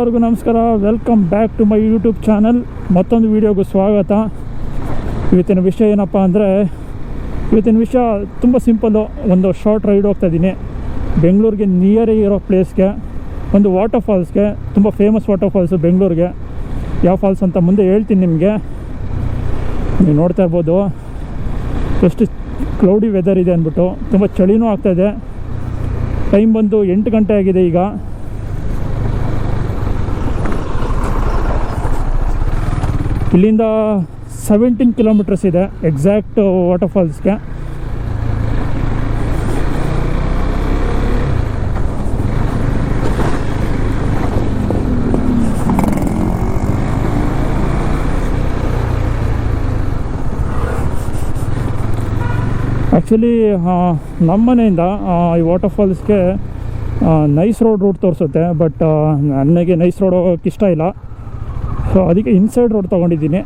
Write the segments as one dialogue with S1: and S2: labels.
S1: ಎಲ್ಲರಿಗೂ ನಮಸ್ಕಾರ. Welcome back to my YouTube channel. ಮತ್ತೊಂದು ವೀಡಿಯೋಗೂ ಸ್ವಾಗತ. ಇವತ್ತಿನ ವಿಷಯ ಏನಪ್ಪ ಅಂದರೆ, ಇವತ್ತಿನ ವಿಷಯ ತುಂಬ ಸಿಂಪಲ್ಲು. ಒಂದು ಶಾರ್ಟ್ ರೈಡ್ ಹೋಗ್ತಾ ಇದ್ದೀನಿ ಬೆಂಗಳೂರಿಗೆ ನಿಯರೇ ಇರೋ ಪ್ಲೇಸ್ಗೆ, ಒಂದು ವಾಟರ್ ಫಾಲ್ಸ್ಗೆ. ತುಂಬ ಫೇಮಸ್ ವಾಟರ್ ಫಾಲ್ಸು ಬೆಂಗಳೂರಿಗೆ. ಯಾವ ಫಾಲ್ಸ್ ಅಂತ ಮುಂದೆ ಹೇಳ್ತೀನಿ ನಿಮಗೆ. ನೀವು ನೋಡ್ತಾ ಇರ್ಬೋದು ಎಷ್ಟು ಕ್ಲೌಡಿ ವೆದರ್ ಇದೆ ಅಂದ್ಬಿಟ್ಟು. ತುಂಬ ಚಳಿನೂ ಆಗ್ತಾಯಿದೆ. ಟೈಮ್ ಬಂದು 8 ಗಂಟೆ ಆಗಿದೆ ಈಗ. ಇಲ್ಲಿಂದ 17 ಕಿಲೋಮೀಟರ್ಸ್ ಇದೆ ಎಕ್ಸಾಕ್ಟ್ ವಾಟರ್ ಫಾಲ್ಸ್ಗೆ. ಆ್ಯಕ್ಚುಲಿ ನಮ್ಮ ಮನೆಯಿಂದ ಈ ವಾಟರ್ ಫಾಲ್ಸ್ಗೆ ನೈಸ್ ರೂಟ್ ತೋರಿಸುತ್ತೆ. ಬಟ್ ನನಗೆ ನೈಸ್ ರೋಡ್ ಹೋಗೋಕ್ಕೆ ಇಷ್ಟ ಇಲ್ಲ. ಸೊ ಅದಕ್ಕೆ ಇನ್ಸೈಡ್ ರೋಡ್ ತೊಗೊಂಡಿದ್ದೀನಿ.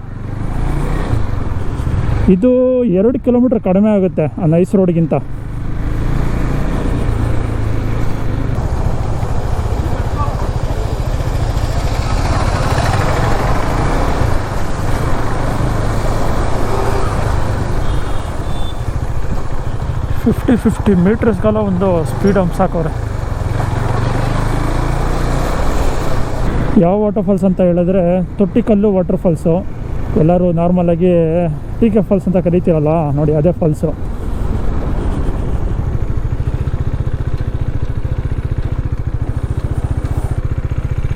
S1: ಇದು 2 ಕಿಲೋಮೀಟ್ರ್ ಕಡಿಮೆ ಆಗುತ್ತೆ ಆ ನೈಸ್ ರೋಡ್ಗಿಂತ. ಫಿಫ್ಟಿ ಮೀಟರ್ಸ್ಗೆಲ್ಲ ಒಂದು ಸ್ಪೀಡ್ ಹಂಪ್ಸಾಕವ್ರೆ. ಯಾವ ವಾಟರ್ ಫಾಲ್ಸ್ ಅಂತ ಹೇಳಿದ್ರೆ ತೊಟ್ಟಿಕಲ್ಲು ವಾಟರ್ ಫಾಲ್ಸು. ಎಲ್ಲರೂ ನಾರ್ಮಲಾಗಿ ಟಿ.ಕೆ ಫಾಲ್ಸ್ ಅಂತ ಕರೀತೀರಲ್ಲ, ನೋಡಿ ಅದೇ ಫಾಲ್ಸು.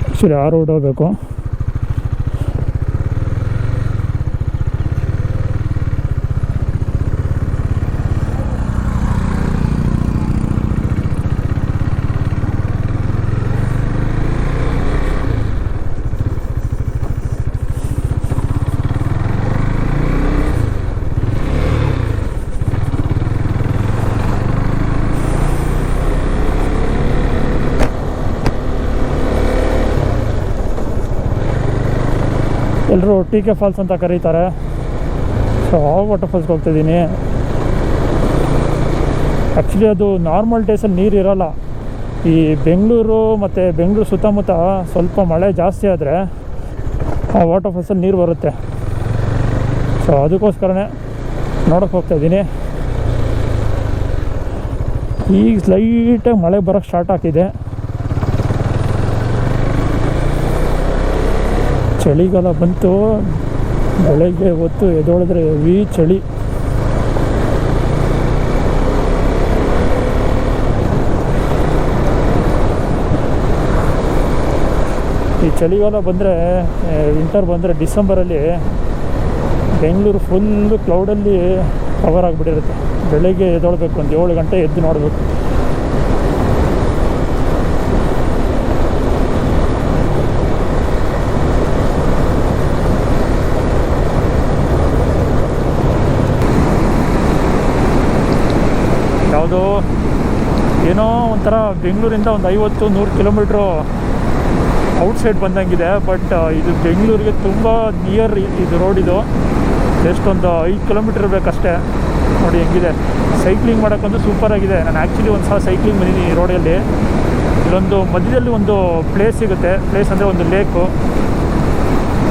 S1: ಆ್ಯಕ್ಚುಲಿ ಆ ರೋಡ್ ಹೋಗಬೇಕು. ಎಲ್ಲರೂ ಟಿ.ಕೆ ಫಾಲ್ಸ್ ಅಂತ ಕರೀತಾರೆ. ಸೊ ಆ ವಾಟರ್ ಫಾಲ್ಸ್ಗೆ ಹೋಗ್ತಿದ್ದೀನಿ. ಆ್ಯಕ್ಚುಲಿ ಅದು ನಾರ್ಮಲ್ ಡೇಸಲ್ಲಿ ನೀರು ಇರೋಲ್ಲ. ಈ ಬೆಂಗಳೂರು ಮತ್ತು ಬೆಂಗಳೂರು ಸುತ್ತಮುತ್ತ ಸ್ವಲ್ಪ ಮಳೆ ಜಾಸ್ತಿ ಆದರೆ ಆ ವಾಟರ್ ಫಾಲ್ಸಲ್ಲಿ ನೀರು ಬರುತ್ತೆ. ಸೊ ಅದಕ್ಕೋಸ್ಕರನೇ ನೋಡೋಕ್ಕೆ ಹೋಗ್ತಾಯಿದ್ದೀನಿ. ಈಗ ಲೈಟಾಗಿ ಮಳೆ ಬರೋಕ್ಕೆ ಸ್ಟಾರ್ಟ್ ಆಗ್ತಿದೆ. ಚಳಿಗಾಲ ಬಂತು. ಬೆಳಗ್ಗೆ ಹೊತ್ತು ಎದ್ದೊಳಿದ್ರೆ ಹೆವಿ ಚಳಿ. ಈ ಚಳಿಗಾಲ ಬಂದರೆ, ವಿಂಟರ್ ಬಂದರೆ ಡಿಸೆಂಬರಲ್ಲಿ ಬೆಂಗಳೂರು ಫುಲ್ಲು ಕ್ಲೌಡಲ್ಲಿ ಕವರ್ ಆಗಿಬಿಟ್ಟಿರುತ್ತೆ. ಬೆಳಗ್ಗೆ ಎದ್ದೊಳ್ಬೇಕು, ಒಂದು 7 ಗಂಟೆ ಎದ್ದು ನೋಡಬೇಕು. ಯಾವುದೋ ಏನೋ ಒಂಥರ ಬೆಂಗಳೂರಿಂದ ಒಂದು 50-100 ಕಿಲೋಮೀಟ್ರು ಔಟ್ಸೈಡ್ ಬಂದಂಗಿದೆ. ಬಟ್ ಇದು ಬೆಂಗಳೂರಿಗೆ ತುಂಬ ನಿಯರ್ ಇದು ರೋಡ್. ಇದು ಎಷ್ಟೊಂದು 5 ಕಿಲೋಮೀಟ್ರ್ ಇರಬೇಕಷ್ಟೇ. ನೋಡಿ ಹೆಂಗಿದೆ. ಸೈಕ್ಲಿಂಗ್ ಮಾಡೋಕ್ಕಂತೂ ಸೂಪರಾಗಿದೆ. ನಾನು ಆ್ಯಕ್ಚುಲಿ ಒಂದು ಸಲ ಸೈಕ್ಲಿಂಗ್ ಬಂದಿದ್ದೀನಿ ಈ ರೋಡಲ್ಲಿ. ಇಲ್ಲೊಂದು ಮಧ್ಯದಲ್ಲಿ ಒಂದು ಪ್ಲೇಸ್ ಸಿಗುತ್ತೆ. ಪ್ಲೇಸ್ ಅಂದರೆ ಒಂದು ಲೇಕು.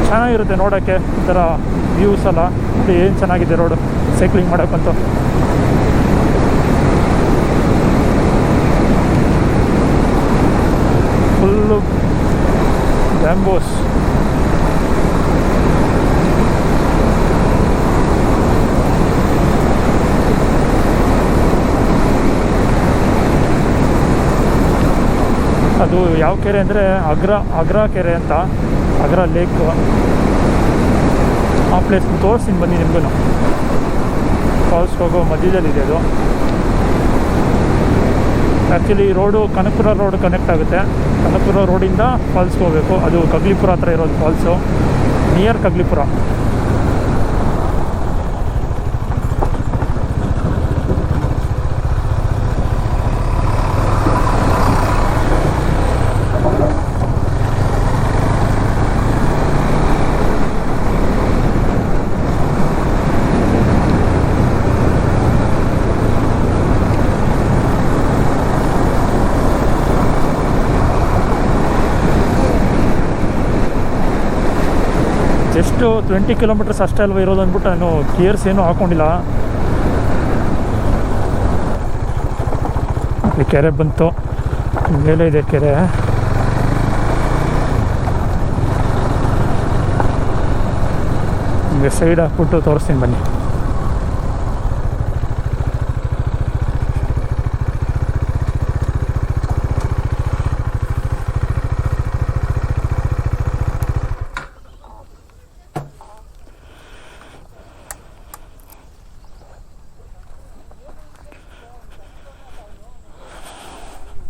S1: ಚೆನ್ನಾಗಿರುತ್ತೆ ನೋಡೋಕ್ಕೆ. ಒಂಥರ ವ್ಯೂಸ್ ಎಲ್ಲ ಏನು ಚೆನ್ನಾಗಿದೆ ರೋಡು ಸೈಕ್ಲಿಂಗ್ ಮಾಡೋಕ್ಕಂತೂ. ಫುಲ್ಲು ಬ್ಯಾಂಬೋಸ್. ಅದು ಯಾವ ಕೆರೆ ಅಂದರೆ ಅಗ್ರ ಕೆರೆ ಅಂತ, ಅಗ್ರ ಲೇಕು. ಆ ಪ್ಲೇಸ್ ತೋರಿಸ್ತೀನಿ ಬನ್ನಿ ನಿಮಗೂ. ಫಾಲ್ಸ್ಗೆ ಹೋಗೋ ಮಧ್ಯದಲ್ಲಿದೆ ಅದು. Actually road Kanakapura road connect ಆಗುತ್ತೆ. ಕನಕಪುರ ರೋಡಿಂದ ಫಾಲ್ಸ್ಗೆ ಹೋಗಬೇಕು. ಅದು ಕಗ್ಲಿಪುರ ಹತ್ರ ಇರೋದು falls, near Kaglipura. Just 20 kilometres ಅಷ್ಟೇ ಅಲ್ವ ಇರೋದು ಅಂದ್ಬಿಟ್ಟು ನಾನು ಗೇರ್ಸ್ ಏನೂ ಹಾಕ್ಕೊಂಡಿಲ್ಲ. ಈ ಕೆರೆ ಬಂತು, ಮೇಲೆ ಇದೆ ಕೆರೆ. ನಿಮಗೆ ಸೈಡ್ ಹಾಕ್ಬಿಟ್ಟು ತೋರಿಸ್ತೀನಿ ಬನ್ನಿ.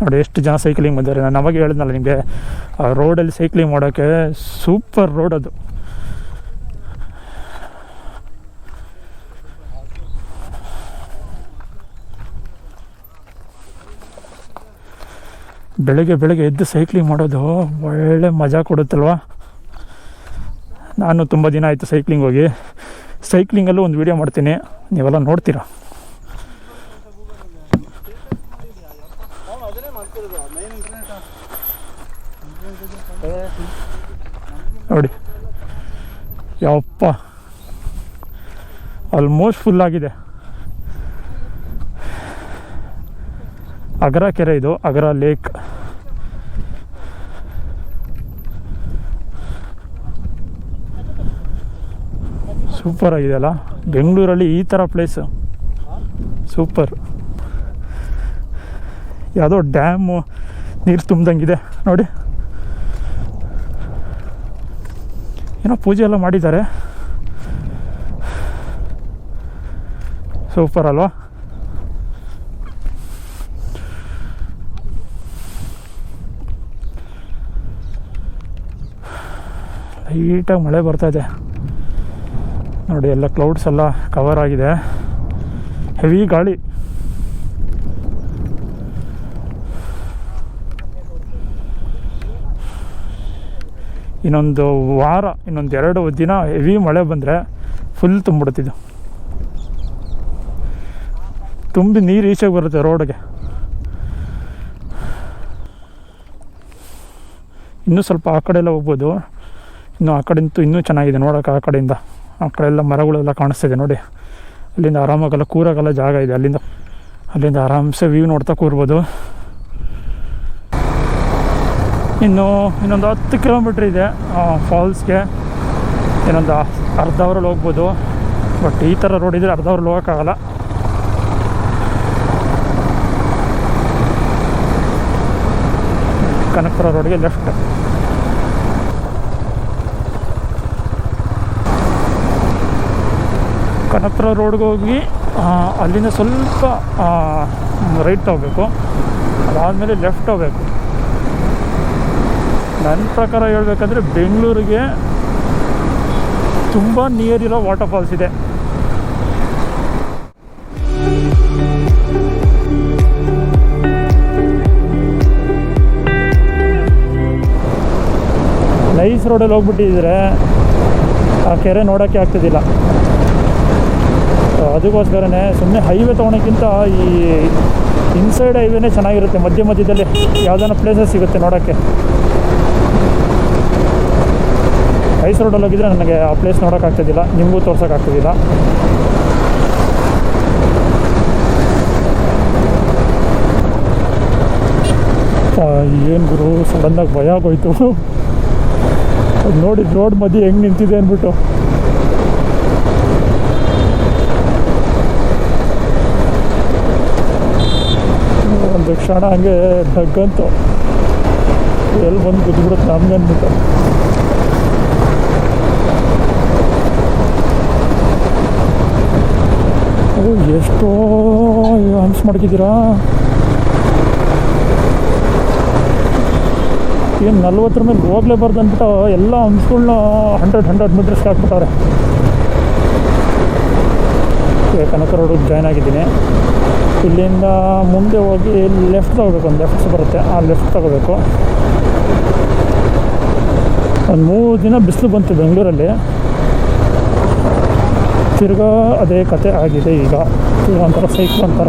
S1: ನೋಡಿ ಎಷ್ಟು ಜನ ಸೈಕ್ಲಿಂಗ್ ಬಂದಿದ್ದಾರೆ. ನಾನು ಅವಾಗ ಹೇಳಿದ್ನಲ್ಲ ನಿಮಗೆ, ಆ ರೋಡಲ್ಲಿ ಸೈಕ್ಲಿಂಗ್ ಮಾಡೋಕ್ಕೆ ಸೂಪರ್ ರೋಡ್ ಅದು. ಬೆಳಗ್ಗೆ ಬೆಳಗ್ಗೆ ಎದ್ದು ಸೈಕ್ಲಿಂಗ್ ಮಾಡೋದು ಒಳ್ಳೆ ಮಜಾ ಕೊಡುತ್ತಲ್ವ. ನಾನು ತುಂಬ ದಿನ ಆಯಿತು ಸೈಕ್ಲಿಂಗ್ ಹೋಗಿ. ಸೈಕ್ಲಿಂಗಲ್ಲೂ ಒಂದು ವೀಡಿಯೋ ಮಾಡ್ತೀನಿ, ನೀವೆಲ್ಲ ನೋಡ್ತೀರಾ. ನೋಡಿ ಯಾವಪ್ಪ, ಆಲ್ಮೋಸ್ಟ್ ಫುಲ್ ಆಗಿದೆ. ಅಗರ ಕೆರೆ ಇದು, ಅಗರ ಲೇಕ್. ಸೂಪರ್ ಆಗಿದೆ ಅಲ್ಲ, ಬೆಂಗಳೂರಲ್ಲಿ ಈ ಥರ ಪ್ಲೇಸು ಸೂಪರ್. ಯಾವುದೋ ಡ್ಯಾಮು ನೀರು ತುಂಬ್ದಂಗಿದೆ ನೋಡಿ. ಏನೋ ಪೂಜೆ ಎಲ್ಲ ಮಾಡಿದ್ದಾರೆ, ಸೂಪರ್ ಅಲ್ವಾ. ಲೈಟಾಗಿ ಮಳೆ ಬರ್ತಾಯಿದೆ ನೋಡಿ, ಎಲ್ಲ ಕ್ಲೌಡ್ಸ್ ಎಲ್ಲ ಕವರ್ ಆಗಿದೆ, ಹೆವಿ ಗಾಳಿ. ಇನ್ನೊಂದು ವಾರ, ಇನ್ನೊಂದು 2 ದಿನ ಹೆವಿ ಮಳೆ ಬಂದರೆ ಫುಲ್ ತುಂಬಿಡ್ತಿದ್ದು. ತುಂಬಿ ನೀರು ಈಚೆಗೆ ಬರುತ್ತೆ ರೋಡ್ಗೆ. ಇನ್ನೂ ಸ್ವಲ್ಪ ಆ ಕಡೆ ಎಲ್ಲ ಹೋಗ್ಬೋದು. ಇನ್ನು ಆ ಕಡೆಂತೂ ಇನ್ನೂ ಚೆನ್ನಾಗಿದೆ ನೋಡೋಕೆ. ಆ ಕಡೆಯಿಂದ ಆ ಕಡೆ ಎಲ್ಲ ಮರಗಳೆಲ್ಲ ಕಾಣಿಸ್ತಿದೆ ನೋಡಿ. ಅಲ್ಲಿಂದ ಆರಾಮಾಗೆಲ್ಲ ಕೂರಾಗೆಲ್ಲ ಜಾಗ ಇದೆ. ಅಲ್ಲಿಂದ ಆರಾಮ್ಸೆ ವ್ಯೂ ನೋಡ್ತಾ ಕೂರ್ಬೋದು. ಇನ್ನೊಂದು 10 ಕಿಲೋಮೀಟ್ರ್ ಇದೆ ಫಾಲ್ಸ್ಗೆ. ಇನ್ನೊಂದು ಅರ್ಧ ಅವರಲ್ಲಿ ಹೋಗ್ಬೋದು. ಬಟ್ ಈ ಥರ ರೋಡ್ ಇದ್ದರೆ ಅರ್ಧ ಅವರಲ್ಲಿ ಹೋಗೋಕ್ಕಾಗಲ್ಲ. ಕನಕಪುರ ರೋಡ್ಗೆ ಲೆಫ್ಟ್. ಕನಕಪುರ ರೋಡ್ಗೆ ಹೋಗಿ ಅಲ್ಲಿಂದ ಸ್ವಲ್ಪ ರೈಟ್ ತಗೋಬೇಕು, ಅದಾದಮೇಲೆ ಲೆಫ್ಟ್ ಹೋಗ್ಬೇಕು. ನನ್ನ ಪ್ರಕಾರ ಹೇಳ್ಬೇಕಂದ್ರೆ ಬೆಂಗಳೂರಿಗೆ ತುಂಬ ನಿಯರ್ ಇರೋ ವಾಟರ್ಫಾಲ್ಸ್ ಇದೆ. ನೈಸ್ ರೋಡಲ್ಲಿ ಹೋಗ್ಬಿಟ್ಟಿದ್ರೆ ಆ ಕೆರೆ ನೋಡೋಕ್ಕೆ ಆಗ್ತಿದ್ದಿಲ್ಲ. ಅದಕ್ಕೋಸ್ಕರನೇ ಸುಮ್ಮನೆ ಹೈವೇ ತೊಗೊಳಕ್ಕಿಂತ ಈ ಇನ್ಸೈಡ್ ಹೈವೇನೇ ಚೆನ್ನಾಗಿರುತ್ತೆ. ಮಧ್ಯದಲ್ಲಿ ಯಾವುದಾನ ಪ್ಲೇಸಸ್ ಸಿಗುತ್ತೆ ನೋಡೋಕ್ಕೆ. ನೈಸ್ ರೋಡಲ್ಲಿ ಹೋಗಿದ್ರೆ ನನಗೆ ಆ ಪ್ಲೇಸ್ ನೋಡೋಕ್ಕಾಗ್ತಿದ್ದಿಲ್ಲ, ನಿಮಗೂ ತೋರ್ಸೋಕ್ಕಾಗ್ತಿದ್ದಿಲ್ಲ. ಏನು ಗುರು, ಸಡನ್ನಾಗಿ ಭಯ ಆಗೋಯ್ತು. ಅದು ನೋಡಿ ರೋಡ್ ಮಧ್ಯೆ ಹೆಂಗೆ ನಿಂತಿದೆ ಅಂದ್ಬಿಟ್ಟು. ಒಂದು ಕ್ಷಣ ಹಂಗೆ ತಗ್ಗಂತು, ಎಲ್ಲಿ ಬಂದು ಬಿದ್ದುಬಿಡುತ್ತೆ ನಮ್ಗೆ ಅಂದ್ಬಿಟ್ಟು. ಎಷ್ಟೋ ಹಂಪ್ಸ್ ಮಾಡ್ಕಿದ್ದೀರಾ. ಏನು 40 ಮೇಲೆ ಹೋಗ್ಲೇಬಾರ್ದು ಅಂದ್ಬಿಟ್ಟು ಎಲ್ಲ ಹಂಪ್ಸ್ಗಳನ್ನ 100 ಮೀಟರ್ಸ್ಗೆ ಹಾಕ್ಬಿಟ್ಟವ್ರೆ. ಕನಕ ರೋಡಿಗೆ ಜಾಯ್ನ್ ಆಗಿದ್ದೀನಿ. ಇಲ್ಲಿಂದ ಮುಂದೆ ಹೋಗಿ ಲೆಫ್ಟ್ ತಗೋಬೇಕು, ಒಂದು ಲೆಫ್ಟ್ಸ್ ಬರುತ್ತೆ, ಆ ಲೆಫ್ಟ್ ತಗೋಬೇಕು. ಒಂದು 3 ದಿನ ಬಿಸಿಲು ಬಂತು ಬೆಂಗಳೂರಲ್ಲಿ. ತಿರ್ಗಾ ಅದೇ ಕತೆ ಆಗಿದೆ ಈಗ. ಒಂಥರ ಸೈಕ್ಲ್ ಒಂಥರ.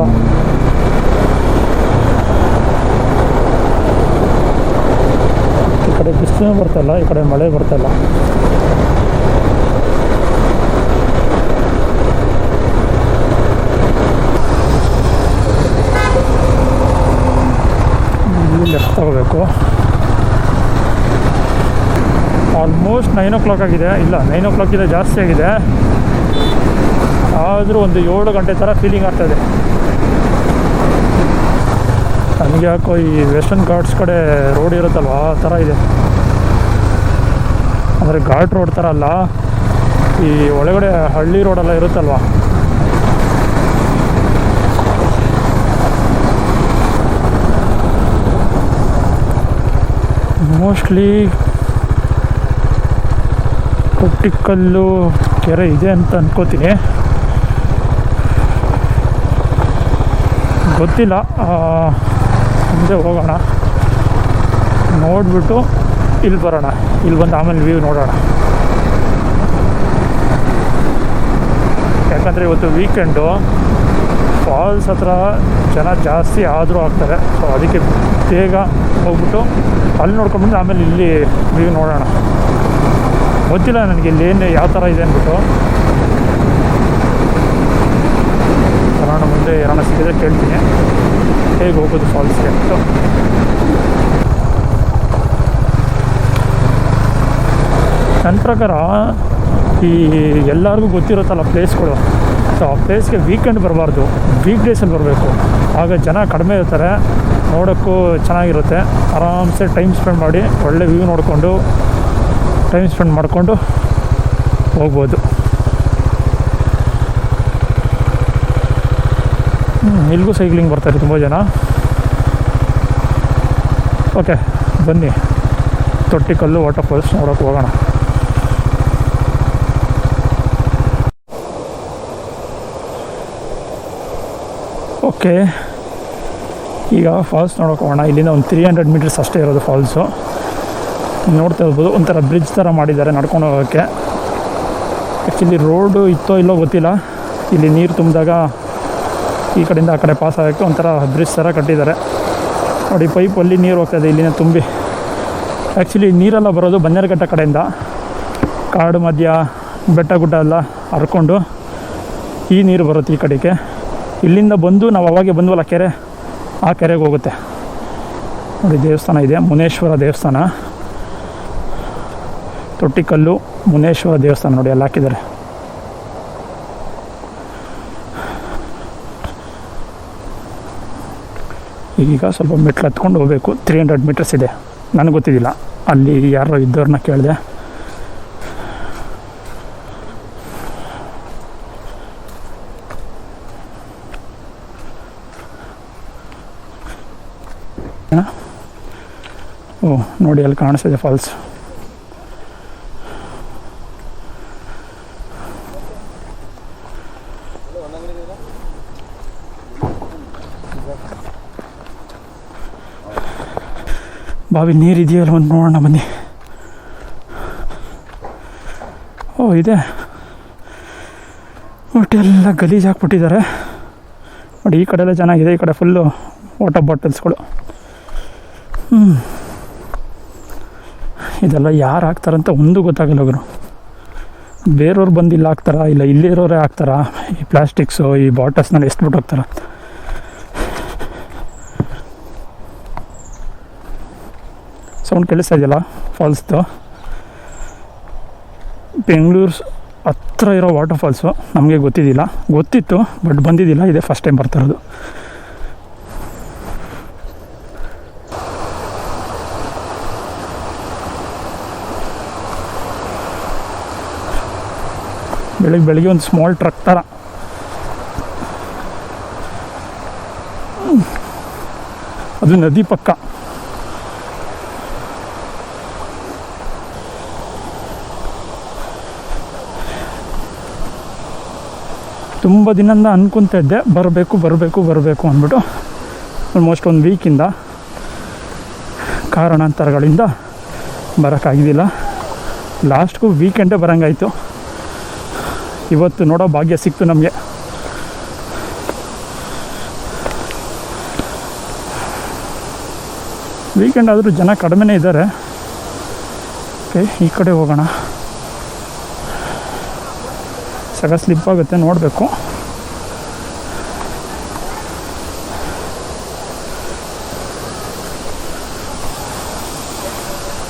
S1: ಈ ಕಡೆ ಬಿಸಿಲು ಬರ್ತಾಯಿಲ್ಲ, ಈ ಕಡೆ ಮಳೆ ಬರ್ತಾಯಿಲ್ಲ. ಹೋಗಬೇಕು. ಆಲ್ಮೋಸ್ಟ್ 9 o'clock ಆಗಿದೆ. ಇಲ್ಲ, 9 o'clock ಜಾಸ್ತಿ ಆಗಿದೆ. ಆದರೂ ಒಂದು 7 ಗಂಟೆ ಥರ ಫೀಲಿಂಗ್ ಆಗ್ತಾಯಿದೆ ನನಗೆ. ಯಾಕೋ ಈ ವೆಸ್ಟರ್ನ್ ಘಾಟ್ಸ್ ಕಡೆ ರೋಡ್ ಇರುತ್ತಲ್ವ, ಆ ಥರ ಇದೆ. ಅಂದರೆ ಘಾಟ್ ರೋಡ್ ಥರ ಅಲ್ಲ, ಈ ಒಳಗಡೆ ಹಳ್ಳಿ ರೋಡೆಲ್ಲ ಇರುತ್ತಲ್ವ, ಮೋಸ್ಟ್ಲಿ ಕೊಟ್ಟಿಕಲ್ಲು ಕೆರೆ ಇದೆ ಅಂತ ಅನ್ಕೋತೀನಿ, ಗೊತ್ತಿಲ್ಲ. ಮುಂದೆ ಹೋಗೋಣ, ನೋಡಿಬಿಟ್ಟು ಇಲ್ಲಿ ಬರೋಣ. ಇಲ್ಲಿ ಬಂದು ಆಮೇಲೆ ವ್ಯೂ ನೋಡೋಣ. ಯಾಕಂದರೆ ಇವತ್ತು ವೀಕೆಂಡು, ಫಾಲ್ಸ್ ಹತ್ರ ಜನ ಜಾಸ್ತಿ ಆದರೂ ಆಗ್ತಾರೆ. ಸೊ ಅದಕ್ಕೆ ಬೇಗ ಹೋಗ್ಬಿಟ್ಟು ಅಲ್ಲಿ ನೋಡ್ಕೊಂಡ್ಬಂದು ಆಮೇಲೆ ಇಲ್ಲಿ ವ್ಯೂ ನೋಡೋಣ. ಗೊತ್ತಿಲ್ಲ ನನಗೆ ಇಲ್ಲಿ ಏನು ಯಾವ ಥರ ಇದೆ ಅಂದ್ಬಿಟ್ಟು. ಬರೋಣ, ಮುಂದೆ ಏನಾರ ಸಿಕ್ಕಿದ್ರೆ ಕೇಳ್ತೀನಿ ಹೇಗೆ ಹೋಗೋದು ಫಾಲ್ಸ್ಗೆ ಅಂತ. ನನ್ನ ಪ್ರಕಾರ ಈ ಎಲ್ಲರಿಗೂ ಗೊತ್ತಿರುತ್ತಲ್ಲ ಪ್ಲೇಸ್ಗಳು, ಸೊ ಆ ಪ್ಲೇಸ್ಗೆ ವೀಕೆಂಡ್ ಬರಬಾರ್ದು, ವೀಕ್ ಡೇಸಲ್ಲಿ ಬರಬೇಕು. ಆಗ ಜನ ಕಡಿಮೆ ಇರ್ತಾರೆ, ನೋಡೋಕ್ಕೂ ಚೆನ್ನಾಗಿರುತ್ತೆ. ಆರಾಮ್ಸೆ ಟೈಮ್ ಸ್ಪೆಂಡ್ ಮಾಡಿ ಒಳ್ಳೆ ವ್ಯೂ ನೋಡಿಕೊಂಡು ಟೈಮ್ ಸ್ಪೆಂಡ್ ಮಾಡಿಕೊಂಡು ಹೋಗ್ಬೋದು. ಇಲ್ಲಿಗೂ ಸೈಕ್ಲಿಂಗ್ ಬರ್ತಾರೆ ತುಂಬ ಜನ. ಓಕೆ, ಬನ್ನಿ ತೊಟ್ಟಿಕಲ್ಲು ವಾಟರ್ಫಾಲ್ಸ್ ನೋಡೋಕೆ ಹೋಗೋಣ. ಓಕೆ, ಈಗ ಫಾಲ್ಸ್ ನೋಡೋಕೆ ಹೋಗೋಣ. ಇಲ್ಲಿಂದ ಒಂದು 300 meters ಅಷ್ಟೇ ಇರೋದು ಫಾಲ್ಸು. ನೋಡ್ತಾ ಇರ್ಬೋದು, ಒಂಥರ ಬ್ರಿಡ್ಜ್ ಥರ ಮಾಡಿದ್ದಾರೆ ನಡ್ಕೊಂಡು ಹೋಗೋಕ್ಕೆ. ಆ್ಯಕ್ಚುಲಿ ರೋಡು ಇತ್ತೋ ಇಲ್ಲೋ ಗೊತ್ತಿಲ್ಲ. ಇಲ್ಲಿ ನೀರು ತುಂಬಿದಾಗ ಈ ಕಡೆಯಿಂದ ಆ ಕಡೆ ಪಾಸ್ ಆಗೋಕ್ಕೆ ಒಂಥರ ಬ್ರಿಡ್ಜ್ ಥರ ಕಟ್ಟಿದ್ದಾರೆ ನೋಡಿ. ಪೈಪಲ್ಲಿ ನೀರು ಹೋಗ್ತಾಯಿದೆ ಇಲ್ಲಿನ ತುಂಬಿ. ಆ್ಯಕ್ಚುಲಿ ನೀರೆಲ್ಲ ಬರೋದು ಬನ್ನೇರುಘಟ್ಟ ಕಡೆಯಿಂದ, ಕಾಡು ಮಧ್ಯ ಬೆಟ್ಟ ಗುಡ್ಡ ಎಲ್ಲ ಹರ್ಕೊಂಡು ಈ ನೀರು ಬರುತ್ತೆ ಈ ಕಡೆಗೆ. ಇಲ್ಲಿಂದ ಬಂದು ನಾವು ಅವಾಗೆ ಬಂದ್ವಲ್ಲ ಕೆರೆ, ಆ ಕೆರೆಗೆ ಹೋಗುತ್ತೆ ನೋಡಿ. ದೇವಸ್ಥಾನ ಇದೆ, ಮುನೇಶ್ವರ ದೇವಸ್ಥಾನ, ತೊಟ್ಟಿಕಲ್ಲು ಮುನೇಶ್ವರ ದೇವಸ್ಥಾನ ನೋಡಿ ಅಲ್ಲಿ ಹಾಕಿದ್ದಾರೆ. ಈಗ ಸ್ವಲ್ಪ ಮೆಟ್ಲು ಹತ್ಕೊಂಡು ಹೋಗಬೇಕು. 300 meters ಇದೆ. ನನಗೆ ಗೊತ್ತಿದ್ದಿಲ್ಲ, ಅಲ್ಲಿ ಯಾರೋ ಇದ್ದವ್ರನ್ನ ಕೇಳಿದೆ. ಓ ನೋಡಿ, ಅಲ್ಲಿ ಕಾಣಿಸ್ತಿದೆ ಫಾಲ್ಸ್. ಬಾವಿ ನೀರಿದೆಯಲ್ಲ ಒಂದು ನೋಡೋಣ ಬನ್ನಿ. ಓ ಇದೆ, ಒಟ್ಟು ಎಲ್ಲ ಗಲೀಜು ಹಾಕ್ಬಿಟ್ಟಿದ್ದಾರೆ ನೋಡಿ. ಈ ಕಡೆ ಎಲ್ಲ ಚೆನ್ನಾಗಿದೆ, ಈ ಕಡೆ ಫುಲ್ಲು ವಾಟರ್ ಬಾಟಲ್ಸ್ಗಳು. ಇದೆಲ್ಲ ಯಾರು ಹಾಕ್ತಾರಂತ ಒಂದು ಗೊತ್ತಾಗಲ್ಲ ಅವರು. ಬೇರೆಯವ್ರು ಬಂದು ಇಲ್ಲಿ ಹಾಕ್ತಾರಾ, ಇಲ್ಲ ಇಲ್ಲಿರೋರೇ ಹಾಕ್ತಾರಾ? ಈ ಪ್ಲಾಸ್ಟಿಕ್ಸು ಈ ಬಾಟಲ್ಸ್ನಲ್ಲಿ ಎಸ್ಬಿಟ್ಟು ಹೋಗ್ತಾರ. ಸೌಂಡ್ ಕೇಳಿಸ್ತಾ ಇದೆಯಲ್ಲ ಫಾಲ್ಸ್ದು. ಬೆಂಗಳೂರು ಹತ್ರ ಇರೋ ವಾಟರ್ ಫಾಲ್ಸು. ನಮಗೆ ಗೊತ್ತಿದ್ದಿಲ್ಲ, ಗೊತ್ತಿತ್ತು ಬಟ್ ಬಂದಿದ್ದಿಲ್ಲ. ಇದೇ ಫಸ್ಟ್ ಟೈಮ್ ಬರ್ತಿರೋದು. ಬೆಳಿಗ್ಗೆ ಒಂದು ಸ್ಮಾಲ್ ಟ್ರಕ್ ಥರ ಅದು ನದಿ ಪಕ್ಕ. ತುಂಬ ದಿನದಿಂದ ಅನ್ಕೊತ ಇದ್ದೆ ಬರಬೇಕು ಅಂದ್ಬಿಟ್ಟು. ಆಲ್ಮೋಸ್ಟ್ ಒಂದು ವೀಕಿಂದ ಕಾರಣಾಂತರಗಳಿಂದ ಬರೋಕ್ಕಾಗಿದ್ದಿಲ್ಲ. ಲಾಸ್ಟ್ಗೂ ವೀಕೆಂಡೇ ಬರೋಂಗಾಯಿತು. ಇವತ್ತು ನೋಡೋ ಭಾಗ್ಯ ಸಿಕ್ತು ನಮಗೆ. ವೀಕೆಂಡ್ ಆದರೂ ಜನ ಕಡಿಮೆನೇ ಇದ್ದಾರೆ. ಓಕೆ, ಈ ಕಡೆ ಹೋಗೋಣ. ಸಗ ಸ್ಲಿಪ್ ಆಗುತ್ತೆ, ನೋಡಬೇಕು.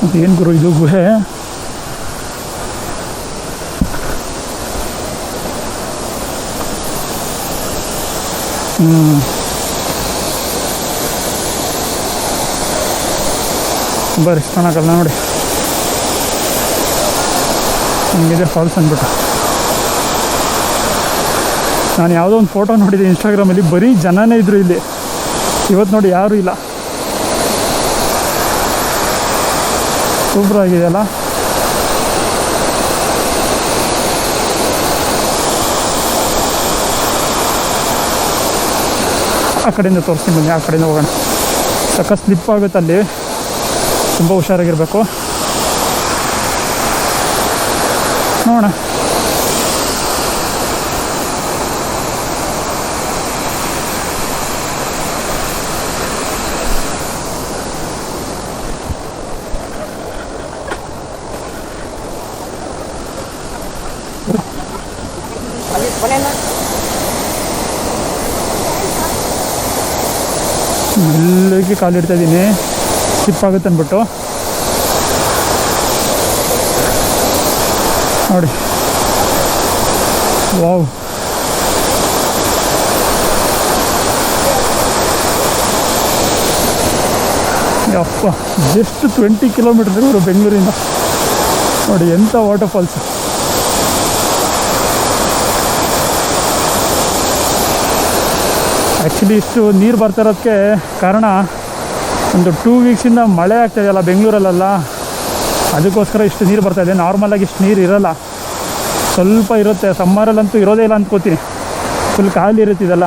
S1: ಅದೇನು ಗುರು ಇದು ಗುಹೆ? ತುಂಬ ರಿಸ್ಕ್ ಆಗಲ್ಲ ನೋಡಿ. ಹಿಂಗಿದೆ ಫಾಲ್ಸ್ ಅಂದ್ಬಿಟ್ಟು. ನಾನು ಯಾವುದೋ ಒಂದು ಫೋಟೋ ನೋಡಿದೆ ಇನ್ಸ್ಟಾಗ್ರಾಮಲ್ಲಿ, ಬರೀ ಜನನೇ ಇದ್ರು ಇಲ್ಲಿ. ಇವತ್ತು ನೋಡಿ ಯಾರೂ ಇಲ್ಲ. ಸೂಪರ್ ಆಗಿದೆಯಲ್ಲ. ಆ ಕಡೆಯಿಂದ ತೋರಿಸ್ತೀನಿ ಬನ್ನಿ, ಆ ಕಡೆಯಿಂದ ಹೋಗೋಣ. ಸಕ್ಕ ಸ್ಲಿಪ್ ಆಗುತ್ತೆ ಅಲ್ಲಿ, ತುಂಬ ಹುಷಾರಾಗಿರಬೇಕು. ನೋಡೋಣ. ಮೆಲ್ಲಗೆ ಕಾಲಿಡ್ತಾ ಇದ್ದೀನಿ, ಸ್ಲಿಪ್ ಆಗುತ್ತೆ ಅಂದ್ಬಿಟ್ಟು. ನೋಡಿ, ವಾವ್, ಯಪ್ಪ, ಜಸ್ಟ್ 20 ಕಿಲೋಮೀಟರ್ ಇವರು ಬೆಂಗಳೂರಿಂದ. ನೋಡಿ ಎಂಥ ವಾಟರ್ಫಾಲ್ಸ್. ಆ್ಯಕ್ಚುಲಿ ಇಷ್ಟು ನೀರು ಬರ್ತಿರೋದಕ್ಕೆ ಕಾರಣ ಒಂದು 2 ವೀಕ್ಸಿಂದ ಮಳೆ ಆಗ್ತಾಯಿದೆಯಲ್ಲ ಬೆಂಗಳೂರಲ್ಲೆಲ್ಲ, ಅದಕ್ಕೋಸ್ಕರ ಇಷ್ಟು ನೀರು ಬರ್ತಾಯಿದೆ. ನಾರ್ಮಲಾಗಿ ಇಷ್ಟು ನೀರು ಇರೋಲ್ಲ, ಸ್ವಲ್ಪ ಇರುತ್ತೆ. ಸಮ್ಮರಲ್ಲಂತೂ ಇರೋದೇ ಇಲ್ಲ ಅಂದ್ಕೋತೀನಿ, ಫುಲ್ ಖಾಲಿ ಇರುತ್ತೆ ಇದೆಲ್ಲ.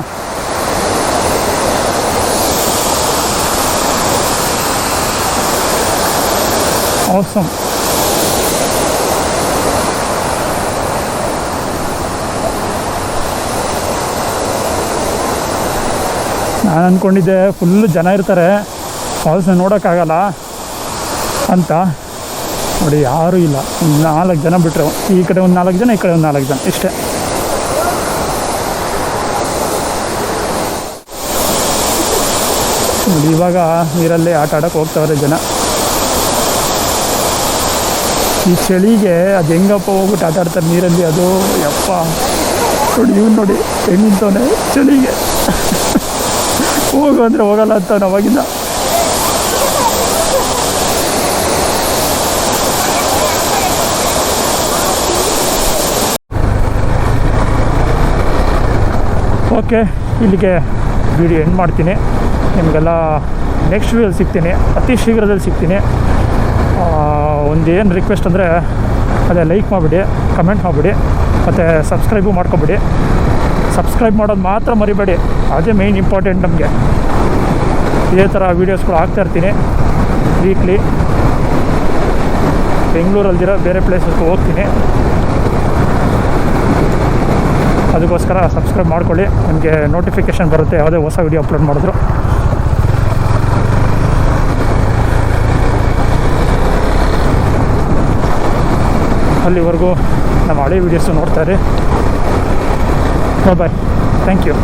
S1: ಆಸಮ್. ನಾನು ಅಂದ್ಕೊಂಡಿದ್ದೆ ಫುಲ್ಲು ಜನ ಇರ್ತಾರೆ, ಫಾಲ್ಸ್ನ ನೋಡೋಕ್ಕಾಗಲ್ಲ ಅಂತ. ನೋಡಿ ಯಾರೂ ಇಲ್ಲ. ಒಂದು 4 ಜನ ಬಿಟ್ಟರೆ, ಈ ಕಡೆ ಒಂದು 4 ಜನ, ಈ ಕಡೆ ಒಂದು 4 ಜನ, ಇಷ್ಟೇ. ನೋಡಿ ಇವಾಗ ನೀರಲ್ಲಿ ಆಟ ಆಡೋಕ್ಕೆ ಹೋಗ್ತಾವ್ರೆ ಜನ. ಈ ಚಳಿಗೆ ಅದು ಹೆಂಗಪ್ಪ ಹೋಗ್ಬಿಟ್ಟು ಆಟ ಆಡ್ತಾರೆ ನೀರಲ್ಲಿ, ಅದು ಯಪ್ಪ. ನೋಡಿ ಇವ್ನು ನೋಡಿ ಹೆಂಗೆ ನಿಂತವನೆ ಚಳಿಗೆ. ಹೋಗು ಅಂದರೆ ಹೋಗಲ್ಲ ಅಂತ ಅವಾಗಿಂದ. ಓಕೆ, ಇಲ್ಲಿಗೆ ವಿಡಿಯೋ ಎಂಡ್ ಮಾಡ್ತೀನಿ. ನಿಮಗೆಲ್ಲ ನೆಕ್ಸ್ಟ್ ವಿಡಿಯೋದಲ್ಲಿ ಸಿಗ್ತೀನಿ, ಅತಿ ಶೀಘ್ರದಲ್ಲಿ ಸಿಗ್ತೀನಿ. ಒಂದೇನು ರಿಕ್ವೆಸ್ಟ್ ಅಂದರೆ, ಅದೇ ಲೈಕ್ ಮಾಡಿಬಿಡಿ, ಕಮೆಂಟ್ ಮಾಡಿಬಿಡಿ, ಮತ್ತು ಸಬ್ಸ್ಕ್ರೈಬು ಮಾಡ್ಕೊಬಿಡಿ. ಸಬ್ಸ್ಕ್ರೈಬ್ ಮಾಡೋದು ಮಾತ್ರ ಮರಿಬೇಡಿ, ಅದೇ ಮೇಯ್ನ್ ಇಂಪಾರ್ಟೆಂಟ್ ನಮಗೆ. ಇದೇ ಥರ ವೀಡಿಯೋಸ್ಗಳು ಹಾಕ್ತಾಯಿರ್ತೀನಿ ವೀಕ್ಲಿ. ಬೆಂಗಳೂರಲ್ದಿರೋ ಬೇರೆ ಪ್ಲೇಸಸ್ಗೂ ಹೋಗ್ತೀನಿ, ಅದಕ್ಕೋಸ್ಕರ ಸಬ್ಸ್ಕ್ರೈಬ್ ಮಾಡ್ಕೊಳ್ಳಿ. ನಿಮಗೆ ನೋಟಿಫಿಕೇಷನ್ ಬರುತ್ತೆ ಯಾವುದೇ ಹೊಸ ವೀಡಿಯೋ ಅಪ್ಲೋಡ್ ಮಾಡಿದ್ರು. ಅಲ್ಲಿವರೆಗೂ ನಮ್ಮ ಹಳೆ ವೀಡಿಯೋಸು ನೋಡ್ತಾರೆ. ಬಾಯ್, ಥ್ಯಾಂಕ್ ಯು.